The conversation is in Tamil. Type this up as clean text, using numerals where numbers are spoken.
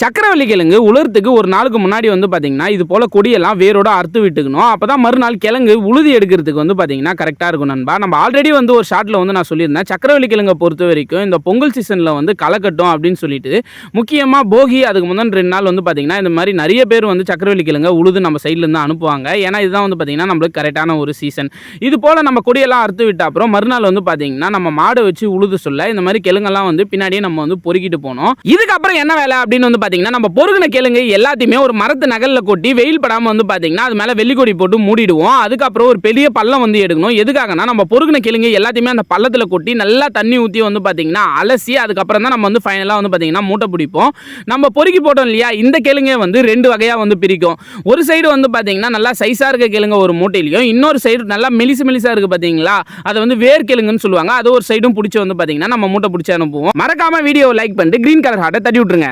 சக்கரவள்ளி கிழங்கு உலர்த்துக்கு ஒரு நாளுக்கு முன்னாடி வந்து பார்த்தீங்கன்னா இது போல் கொடியெல்லாம் வேரோட அறுத்து விட்டுக்கணும். அப்போ தான் மறுநாள் கிழங்கு உழுதி எடுக்கிறதுக்கு வந்து பார்த்தீங்கன்னா கரெக்டாக இருக்கும் நண்பா. நம்ம ஆல்ரெடி வந்து ஒரு ஷார்ட்டில் வந்து நான் சொல்லியிருந்தேன், சக்கரவள்ளி கிழங்கை பொறுத்த வரைக்கும் இந்த பொங்கல் சீசனில் வந்து களை கட்டும் அப்படின்னு சொல்லிட்டு, முக்கியமாக போகி அதுக்கு முன்னாடி 2 நாள் வந்து பார்த்தீங்கன்னா இந்த மாதிரி நிறைய பேர் வந்து சக்கரவள்ளி கிழங்கை உழுது நம்ம சைட்லேருந்து அனுப்புவாங்க. ஏன்னா இதுதான் வந்து பார்த்தீங்கன்னா நம்மளுக்கு கரெக்டான ஒரு சீசன். இது போல் நம்ம கொடியெல்லாம் அறுத்து விட்ட அப்புறம் மறுநாள் வந்து பார்த்தீங்கன்னா நம்ம மாடை வச்சு உழுது சொல்ல இந்த மாதிரி கிழங்கெல்லாம் வந்து பின்னாடியே நம்ம வந்து பொறுக்கிட்டு போனோம். இதுக்கப்புறம் என்ன வேலை அப்படின்னு வந்து பார்த்தீங்கன்னா, நம்ம பொறுக்கின கிழங்கு எல்லாத்தையுமே ஒரு மரத்து நகல்ல கொட்டி வெயில் படாமல் வந்து பார்த்தீங்கன்னா அது மேலே வெள்ளிக்கொடி போட்டு மூடிடுவோம். அதுக்கப்புறம் ஒரு பெரிய பள்ளம் வந்து எடுக்கணும். எதுக்காகனா நம்ம பொறுக்கின கிழங்கு எல்லாத்தையுமே அந்த பள்ளத்தில் கொட்டி நல்லா தண்ணி ஊற்றி வந்து பார்த்தீங்கன்னா அலசி அதுக்கப்புறம் தான் நம்ம வந்து ஃபைனலாக வந்து பார்த்தீங்கன்னா மூட்டை பிடிப்போம். நம்ம பொறுக்கி போட்டோம் இல்லையா, இந்த கிழங்கே வந்து 2 வகையாக வந்து பிரிக்கும். ஒரு சைடு வந்து பார்த்தீங்கன்னா நல்லா சைஸாக இருக்க கிழங்கு ஒரு மூட்டையிலையும், இன்னொரு சைடு நல்லா மெலிசாக இருக்குது பார்த்தீங்களா, அதை வந்து வேர் கிழங்குன்னு சொல்லுவாங்க. அது ஒரு சைடும் பிடிச்சி வந்து பார்த்தீங்கன்னா நம்ம மூட்டை பிடிச்சி அனுப்புவோம். மறக்காம வீடியோவை லைக் பண்ணிட்டு கிரீன் கலர் ஹார்ட்டை தட்டி விட்டுருங்க.